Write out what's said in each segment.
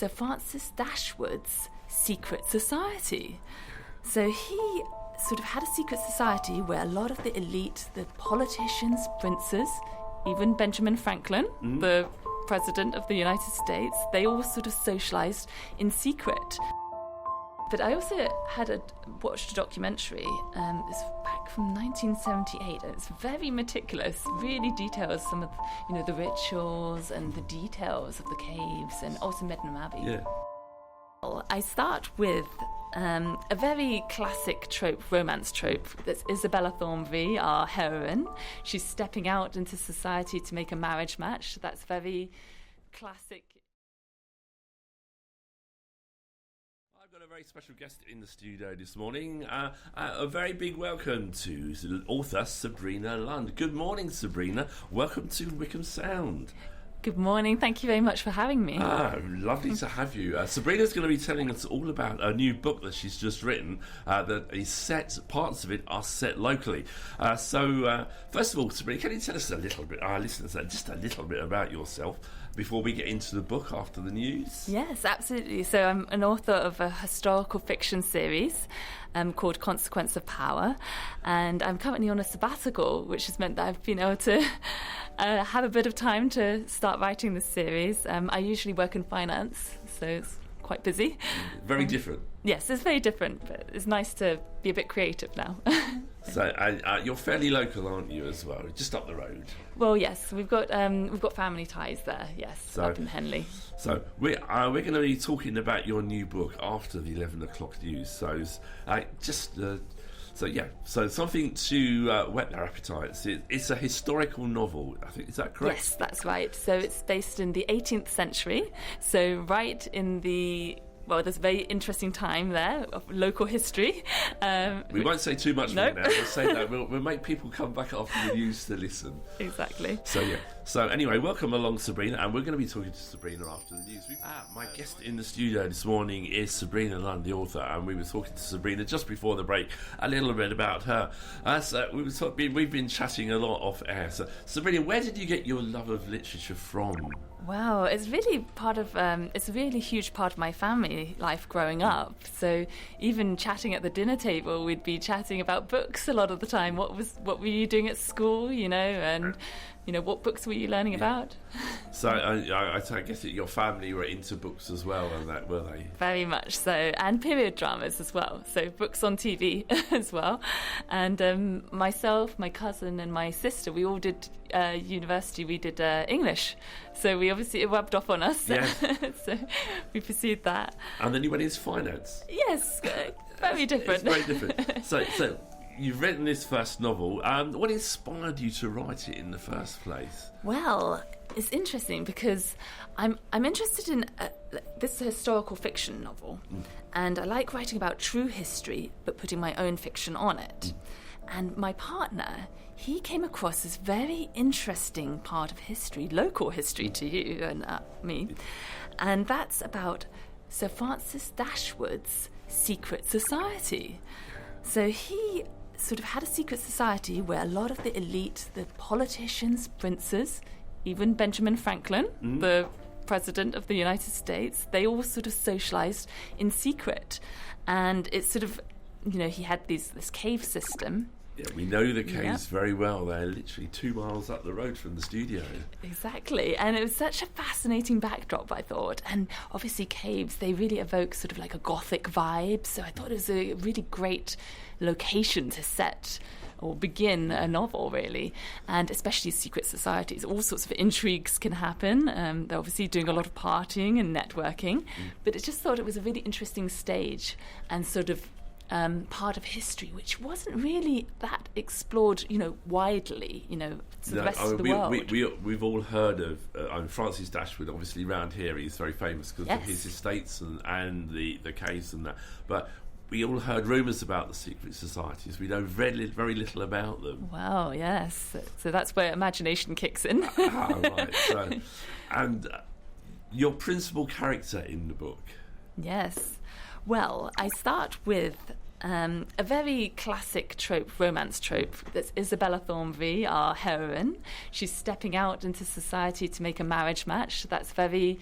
Sir Francis Dashwood's secret society. So he sort of had a secret society where a lot of the elite, the politicians, princes, even Benjamin Franklin, the President of the United States, they all sort of socialised in secret. But I also watched a documentary, it's back from 1978, and it's very meticulous, really details some of, the rituals and the details of the caves, and also Medmenham Abbey. Yeah. Well, I start with a very classic trope, romance trope. That's Isabella Thornbury, our heroine. She's stepping out into society to make a marriage match. That's very classic. I've got a very special guest in the studio this morning. A very big welcome to author Sabrina Lund. Good morning, Sabrina. Welcome to Wycombe Sound. Good morning. Thank you very much for having me. Lovely to have you. Sabrina's going to be telling us all about a new book that she's just written that is set, parts of it are set locally. So first of all, Sabrina, can you tell us a little bit, our listeners, just a little bit about yourself before we get into the book after the news? Yes, absolutely. So I'm an author of a historical fiction series called Consequence of Power, and I'm currently on a sabbatical, which has meant that I've been able to have a bit of time to start writing this series. I usually work in finance, so it's quite busy. Very different. Yes, it's very different, but it's nice to be a bit creative now. So you're fairly local, aren't you, as well? Just up the road. Well, yes, we've got family ties there. Yes, so, up in Henley. So we're going to be talking about your new book after the 11 o'clock news. So So something to whet their appetites. It's a historical novel, I think. Is that correct? Yes, that's right. So it's based in the 18th century. So right in there's a very interesting time there of local history. We won't say too much nope. Right now. We'll say that. We'll make people come back after the news to listen. Exactly. So, yeah. So, anyway, welcome along, Sabrina. And we're going to be talking to Sabrina after the news. My guest in the studio this morning is Sabrina Lund, the author. And we were talking to Sabrina just before the break a little bit about her. So we've been chatting a lot off air. So, Sabrina, where did you get your love of literature from? Wow, it's really it's a really huge part of my family life growing up. So even chatting at the dinner table, we'd be chatting about books a lot of the time. What were you doing at school, and what books were you learning about? So I guess that your family were into books as well, and that were they? Very much so, and period dramas as well. So books on TV as well. And myself, my cousin, and my sister, we all did university. We did English. So it rubbed off on us. Yeah. So we pursued that. And then you went into finance. Yes, very different. It's very different. So you've written this first novel. What inspired you to write it in the first place? Well, it's interesting because I'm interested in this historical fiction novel, and I like writing about true history but putting my own fiction on it. And my partner, he came across this very interesting part of history, local history to you and me, and that's about Sir Francis Dashwood's secret society. So he sort of had a secret society where a lot of the elite, the politicians, princes, even Benjamin Franklin, the President of the United States, they all sort of socialised in secret. And it's sort of, he had this cave system. Yeah, we know the caves very well. They're literally 2 miles up the road from the studio. Exactly. And it was such a fascinating backdrop, I thought. And obviously caves, they really evoke sort of like a gothic vibe. So I thought it was a really great location to set or begin a novel, really. And especially secret societies. All sorts of intrigues can happen. They're obviously doing a lot of partying and networking. But I just thought it was a really interesting stage and sort of part of history which wasn't really that explored, widely, to the rest of the world. We've all heard of Francis Dashwood, obviously around here he's very famous because of his estates and the caves and that. But we all heard rumours about the secret societies. We know very little about them. Wow, yes. So that's where imagination kicks in. Right. So, and your principal character in the book? Yes. Well, I start with a very classic trope, romance trope. That's Isabella Thornbury, our heroine. She's stepping out into society to make a marriage match. That's very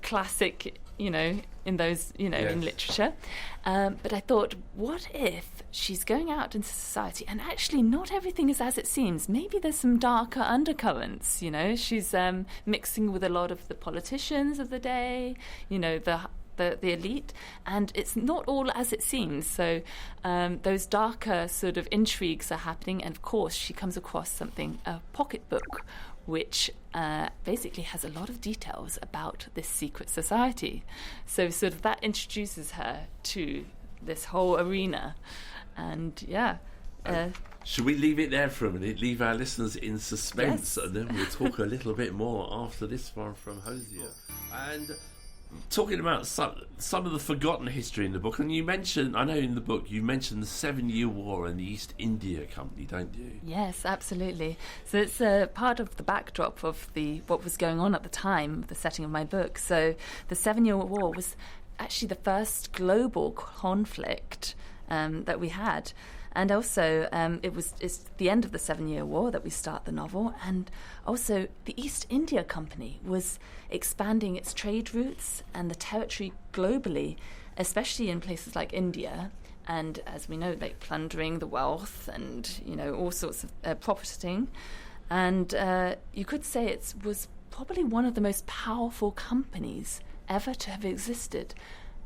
classic in those, in literature. But I thought, what if she's going out into society and actually not everything is as it seems? Maybe there's some darker undercurrents, She's mixing with a lot of the politicians of the day, the elite, and it's not all as it seems. So those darker sort of intrigues are happening, and of course she comes across a pocketbook, which basically has a lot of details about this secret society. So sort of that introduces her to this whole arena. And should we leave it there for a minute, leave our listeners in suspense, Yes. and then we'll talk a little bit more after this one from Hosier. And talking about some of the forgotten history in the book, and I know in the book you mentioned the 7-Year War and the East India Company, don't you? Yes, absolutely. So it's part of the backdrop of what was going on at the time, the setting of my book. So the 7-Year War was actually the first global conflict that we had. And also, it's the end of the 7-Year War that we start the novel. And also, the East India Company was expanding its trade routes and the territory globally, especially in places like India. And as we know, like plundering the wealth and, all sorts of profiting. And you could say it was probably one of the most powerful companies ever to have existed,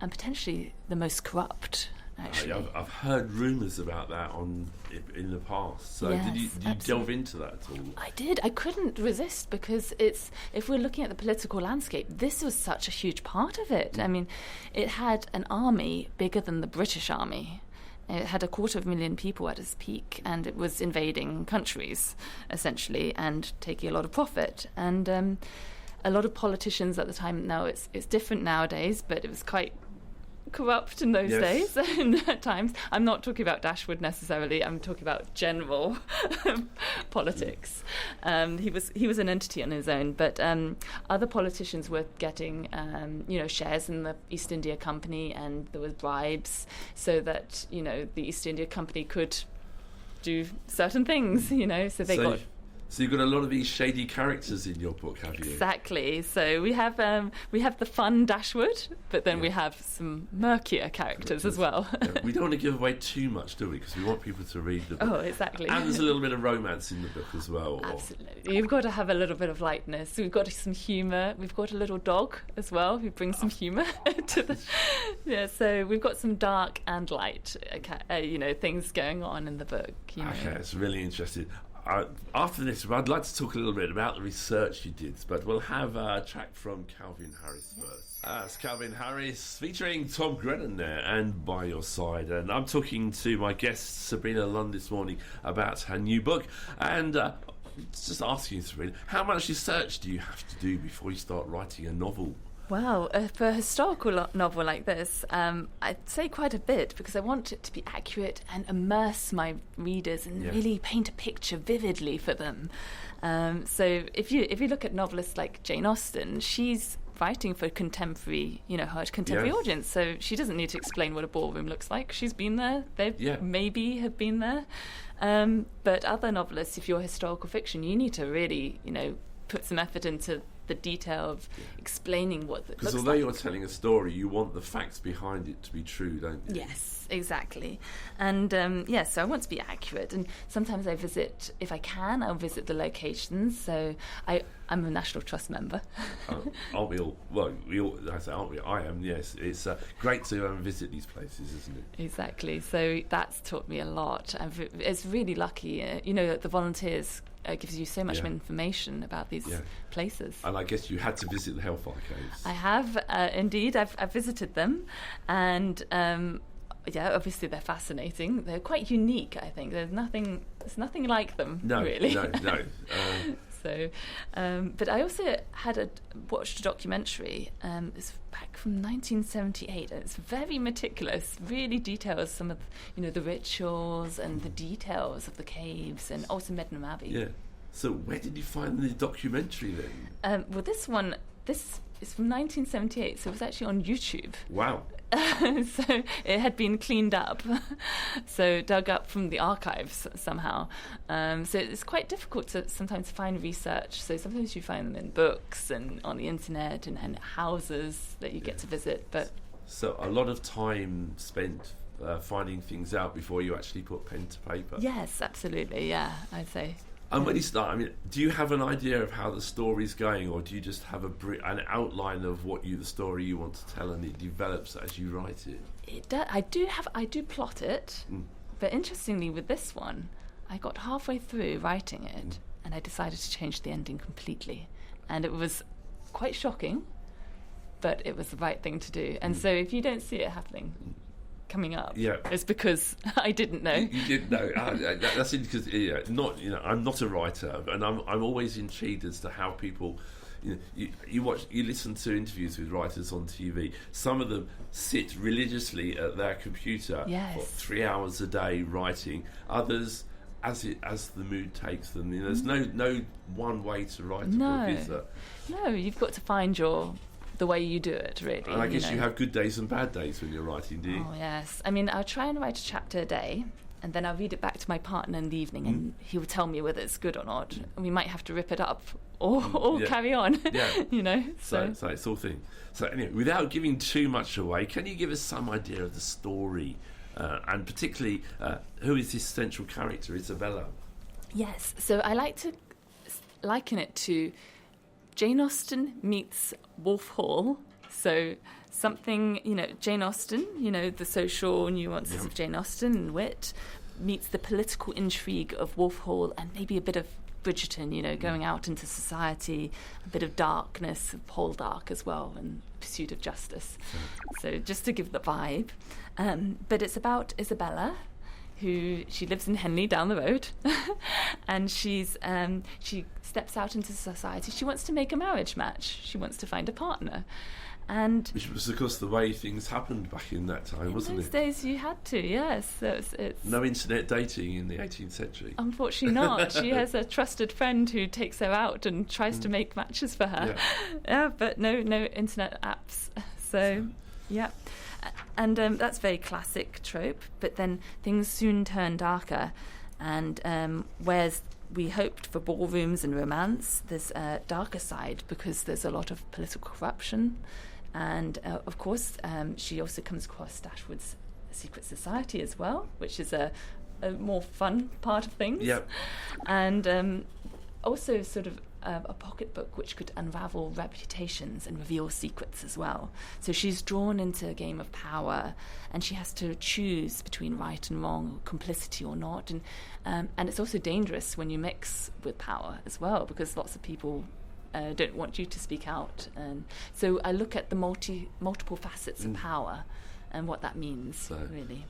and potentially the most corrupt. Actually. I've heard rumours about that in the past. So yes, did you delve into that at all? I did. I couldn't resist, because if we're looking at the political landscape, this was such a huge part of it. I mean, it had an army bigger than the British Army. It had 250,000 people at its peak, and it was invading countries, essentially, and taking a lot of profit. And a lot of politicians at the time, now it's different nowadays, but it was quite corrupt in those days and at times. I'm not talking about Dashwood necessarily, I'm talking about general politics. He was an entity on his own, but other politicians were getting shares in the East India Company, and there was bribes so that the East India Company could do certain things, So you've got a lot of these shady characters in your book, have you? Exactly. So we have the fun Dashwood, but then we have some murkier characters as well. We don't want to give away too much, do we? Because we want people to read the book. Oh, exactly. And there's a little bit of romance in the book as well. Absolutely. You've got to have a little bit of lightness. We've got some humour. We've got a little dog as well who brings some humour to the... Yeah, so we've got some dark and light, things going on in the book. Okay, it's really interesting. After this, I'd like to talk a little bit about the research you did, but we'll have a track from Calvin Harris first. It's Calvin Harris featuring Tom Grennan there, and By Your Side. And I'm talking to my guest, Sabrina Lund, this morning about her new book. And just asking you, Sabrina, how much research do you have to do before you start writing a novel? Well, for a historical novel like this, I'd say quite a bit, because I want it to be accurate and immerse my readers and really paint a picture vividly for them. So if you look at novelists like Jane Austen, she's writing for contemporary, her contemporary audience, so she doesn't need to explain what a ballroom looks like. She's been there. They maybe have been there. But other novelists, if you're historical fiction, you need to really, put some effort into the detail of explaining what it looks like. Because although you're telling a story, you want the facts behind it to be true, don't you? Yes, exactly. And so I want to be accurate. And sometimes I visit, if I can, I'll visit the locations. So I'm a National Trust member. Aren't we all? Well, I say, aren't we? I am, yes. It's great to visit these places, isn't it? Exactly. So that's taught me a lot. It's really lucky, that the volunteers gives you so much information about these places. And I guess you had to visit the Hellfire Caves. I have, indeed. I've visited them, and obviously they're fascinating. They're quite unique, I think. There's nothing like them, really. No. So, but I also watched a documentary. It's back from 1978. And it's very meticulous. Really details some of the rituals and the details of the caves, and also Medmenham Abbey. Yeah. So where did you find the documentary then? Well, this it's from 1978, so it was actually on YouTube. Wow. So it had been cleaned up, so dug up from the archives somehow. So it's quite difficult to sometimes find research. So sometimes you find them in books and on the internet and houses that you get to visit. But so a lot of time spent finding things out before you actually put pen to paper. yes, absolutely, yeah, I'd say. And when you start, I mean, do you have an idea of how the story's going, or do you just have an outline of the story you want to tell, and it develops as you write it? I do plot it, but interestingly, with this one, I got halfway through writing it, and I decided to change the ending completely, and it was quite shocking, but it was the right thing to do. And so, if you don't see it happening coming up, it's because I didn't know. You didn't know. That's because I'm not a writer, and I'm always intrigued as to how people. You listen to interviews with writers on TV. Some of them sit religiously at their computer for 3 hours a day writing. Others, as the mood takes them. There's no one way to write a book, is there? No, you've got to find the way you do it, really. And I guess you have good days and bad days when you're writing, do you? Oh, yes. I mean, I'll try and write a chapter a day, and then I'll read it back to my partner in the evening, and he will tell me whether it's good or not. And we might have to rip it up or carry on, So it's all things. So anyway, without giving too much away, can you give us some idea of the story, and particularly who is this central character, Isabella? Yes. So I like to liken it to Jane Austen meets Wolf Hall. So something, Jane Austen, the social nuances of Jane Austen and wit, meets the political intrigue of Wolf Hall, and maybe a bit of Bridgerton, going out into society, a bit of darkness, Poldark as well, in pursuit of justice. So just to give the vibe. But it's about Isabella, who she lives in Henley down the road, and she steps out into society. She wants to make a marriage match. She wants to find a partner. And which was, of course, the way things happened back in that time, wasn't it? In those days you had to, yes. So it's no internet dating in the 18th century. Unfortunately not. She has a trusted friend who takes her out and tries to make matches for her. Yeah, but no internet apps. So, yeah. And that's a very classic trope, but then things soon turn darker, and whereas we hoped for ballrooms and romance, there's a darker side because there's a lot of political corruption, and of course she also comes across Dashwood's secret society as well, which is a more fun part of things. Yep. And also sort of a pocketbook which could unravel reputations and reveal secrets as well. So she's drawn into a game of power, and she has to choose between right and wrong, complicity or not. And it's also dangerous when you mix with power as well, because lots of people don't want you to speak out. And so I look at the multiple facets of power and what that means, really.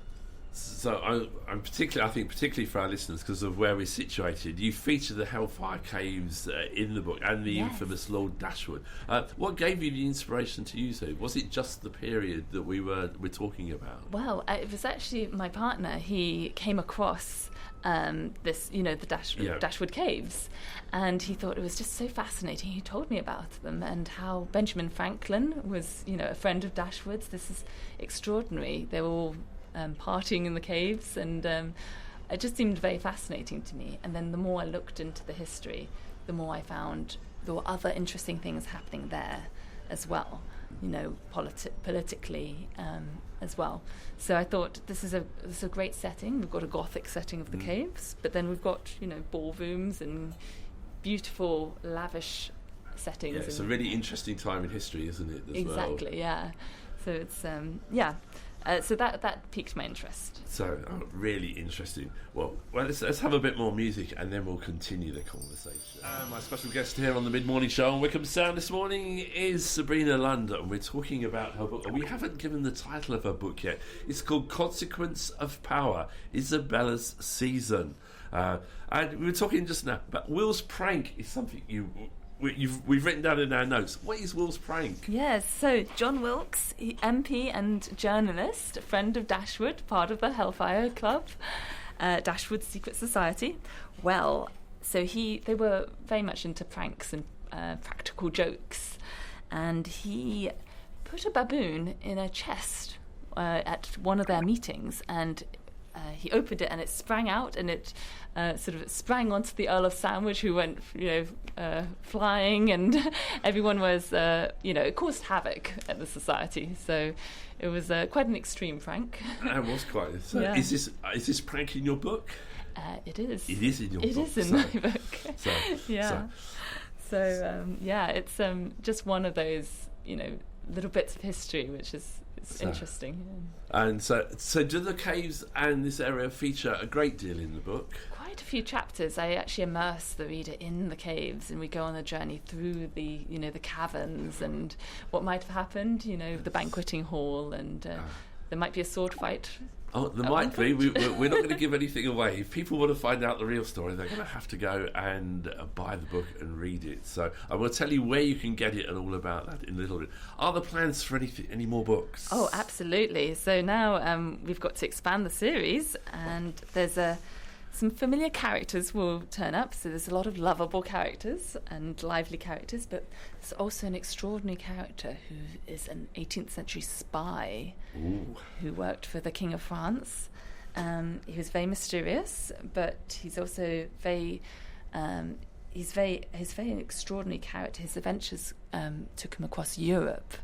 So I'm particularly for our listeners, because of where we're situated, you feature the Hellfire Caves in the book, and the infamous Lord Dashwood. What gave you the inspiration to use it? Was it just the period that we're talking about? Well, it was actually my partner. He came across this, the Dashwood Caves, and he thought it was just so fascinating. He told me about them and how Benjamin Franklin was, a friend of Dashwood's. This is extraordinary. They were all partying in the caves, and it just seemed very fascinating to me. And then the more I looked into the history, the more I found there were other interesting things happening there as well, politically as well. So I thought this is a great setting. We've got a Gothic setting of the caves, but then we've got ballrooms and beautiful, lavish settings. Yeah, it's a really interesting time in history, isn't it? Exactly, yeah. So it's so that piqued my interest. So really interesting. Well, let's have a bit more music, and then we'll continue the conversation. My special guest here on the Mid-Morning Show on Wycombe Sound this morning is Sabrina Lund, and we're talking about her book. We haven't given the title of her book yet. It's called Consequence of Power, Isabella's Season. And we were talking just now, but Will's prank is something we've written down in our notes. What is Will's prank? Yes, so John Wilkes, MP and journalist, a friend of Dashwood, part of the Hellfire Club, Dashwood's secret society. Well, so they were very much into pranks and practical jokes, and he put a baboon in a chest at one of their meetings, and he opened it and it sprang out, and it sort of sprang onto the Earl of Sandwich, who went, flying, and everyone was, it caused havoc at the society. So it was quite an extreme prank. It was quite. So Yeah. Is this prank in your book? It is. It is in your book. It is in my book. So, It's just one of those, little bits of history, which is interesting. And so do the caves and this area feature a great deal in the book? Quite a few chapters. I actually immerse the reader in the caves, and we go on a journey through the caverns and what might have happened. The banqueting hall, and there might be a sword fight. Oh, there might be. We're not going to give anything away. If people want to find out the real story, they're going to have to go and buy the book and read it. So I will tell you where you can get it and all about that in a little bit. Are there plans for any more books? Oh, absolutely. So now we've got to expand the series, and there's some familiar characters will turn up. So there's a lot of lovable characters and lively characters, but there's also an extraordinary character who is an 18th century spy. Ooh. Who worked for the King of France. He was very mysterious, but he's also very extraordinary character. His adventures took him across Europe,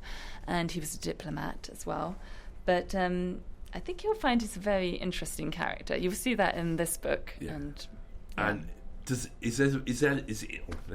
and he was a diplomat as well. But I think you'll find he's a very interesting character. You'll see that in this book. Yeah. And let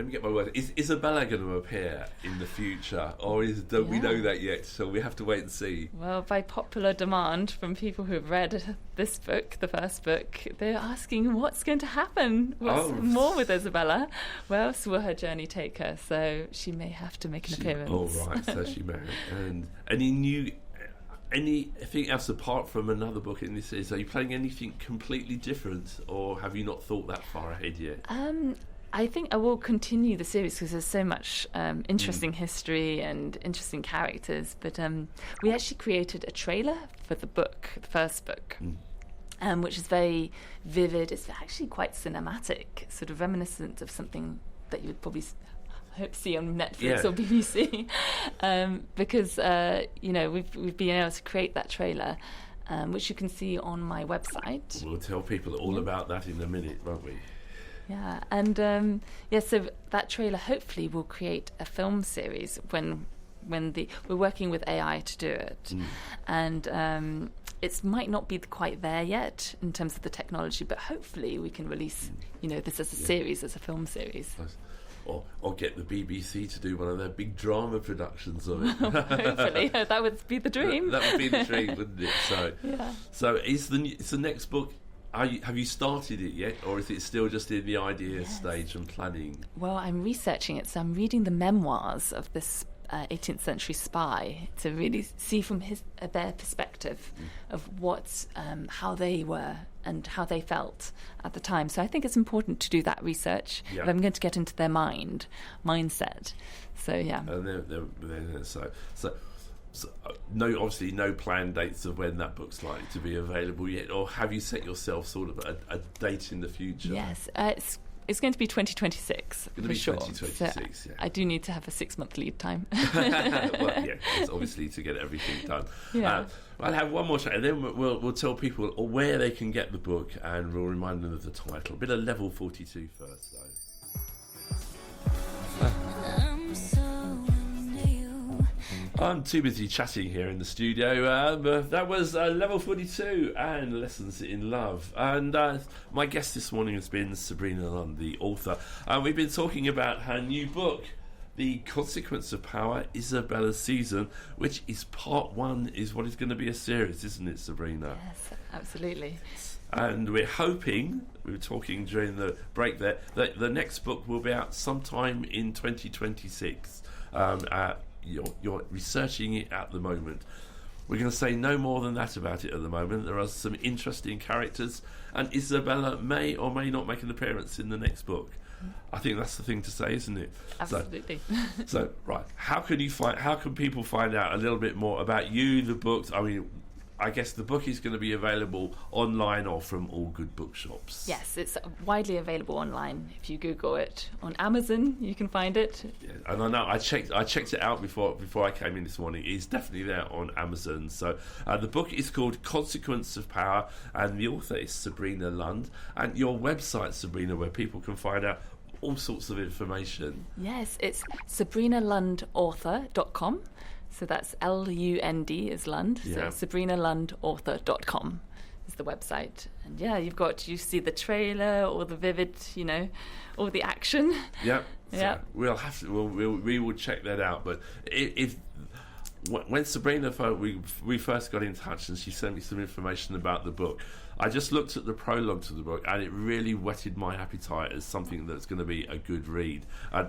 me get my word. Is Isabella going to appear in the future, or don't we know that yet? So we have to wait and see. Well, by popular demand from people who have read this book, the first book, they're asking what's going to happen. What's more with Isabella? Where else will her journey take her? So she may have to make an appearance. Oh, right. So she may. And anything else apart from another book in this series? Are you planning anything completely different, or have you not thought that far ahead yet? I think I will continue the series because there's so much interesting history and interesting characters. But we actually created a trailer for the book, the first book, which is very vivid. It's actually quite cinematic, sort of reminiscent of something that you would probably hope to see on Netflix or BBC, because we've been able to create that trailer, which you can see on my website. We'll tell people all about that in a minute, won't we? Yeah, and so that trailer hopefully will create a film series when we're working with AI to do it, and it might not be quite there yet in terms of the technology, but hopefully we can release this as a series, as a film series. Nice. Or get the BBC to do one of their big drama productions of it. Hopefully, that would be the dream. That would be the dream, wouldn't it? So, So is the next book? Have you started it yet, or is it still just in the idea stage and planning? Well, I'm researching it, so I'm reading the memoirs of this 18th century spy to really see from their perspective of how they were and how they felt at the time. So I think it's important to do that research if I'm going to get into their mindset. So And so obviously no planned dates of when that book's likely to be available yet, or have you set yourself sort of a date in the future? Yes, it's going to be 2026 for sure. 2026, so I do need to have a 6-month lead time. Well, it's obviously to get everything done. I'll have one more chat, and then we'll tell people where they can get the book, and we'll remind them of the title. A bit of Level 42 first, though. I'm too busy chatting here in the studio. That was Level 42 and Lessons in Love. And my guest this morning has been Sabrina Lund, the author. We've been talking about her new book, The Consequence of Power, Isabella's Season, which is part 1, is what is going to be a series, isn't it, Sabrina? Yes, absolutely. And we're hoping, we were talking during the break there, that the next book will be out sometime in 2026. You're researching it at the moment. We're going to say no more than that about it at the moment. There are some interesting characters, and Isabella may or may not make an appearance in the next book. I think that's the thing to say, isn't it? Absolutely. So right, how can people find out a little bit more about you, the books? I mean, I guess the book is going to be available online or from all good bookshops. Yes, it's widely available online. If you Google it on Amazon, you can find it. Yeah, and I know I checked it out before I came in this morning. It's definitely there on Amazon. So the book is called Consequence of Power, and the author is Sabrina Lund. And your website, Sabrina, where people can find out all sorts of information. Yes, it's sabrinalundauthor.com. So that's Lund is Lund. Yeah. So sabrinalundauthor.com is the website. And yeah, you see the trailer, all the vivid, all the action. Yep. Yeah. So we will check that out. But when Sabrina we first got in touch and she sent me some information about the book, I just looked at the prologue to the book and it really whetted my appetite as something that's going to be a good read.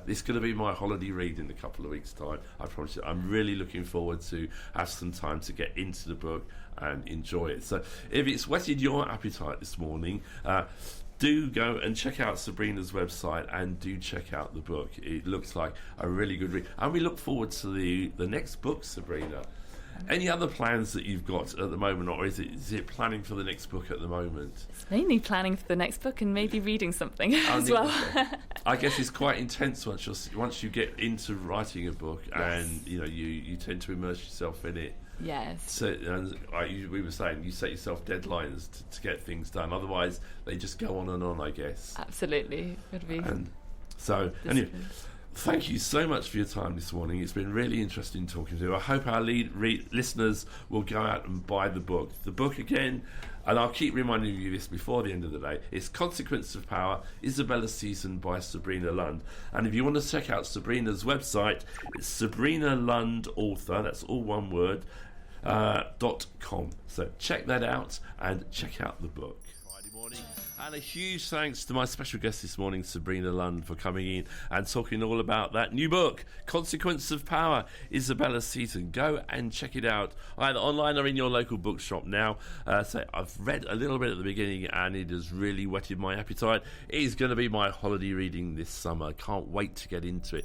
It's going to be my holiday read in a couple of weeks' time, I promise you. I'm really looking forward to have some time to get into the book and enjoy it. So if it's whetted your appetite this morning, do go and check out Sabrina's website and do check out the book. It looks like a really good read. And we look forward to the next book, Sabrina. Any other plans that you've got at the moment, or is it planning for the next book at the moment? It's mainly planning for the next book and maybe reading something as well. I guess it's quite intense once you get into writing a book, yes. And you tend to immerse yourself in it. Yes. So we were saying you set yourself deadlines to get things done. Otherwise, they just go on and on, I guess. Absolutely. Would be. And so anyway. Thank you so much for your time this morning. It's been really interesting talking to you. I hope our listeners will go out and buy the book. The book, again, and I'll keep reminding you this before the end of the day, it's Consequence of Power, Isabella Season by Sabrina Lund. And if you want to check out Sabrina's website, it's Sabrina Lund Author, that's all one word, .com. So check that out and check out the book. Friday morning. And a huge thanks to my special guest this morning, Sabrina Lund, for coming in and talking all about that new book, Consequence of Power, Isabella Seaton. Go and check it out, either online or in your local bookshop now. So I've read a little bit at the beginning and it has really whetted my appetite. It is going to be my holiday reading this summer. Can't wait to get into it.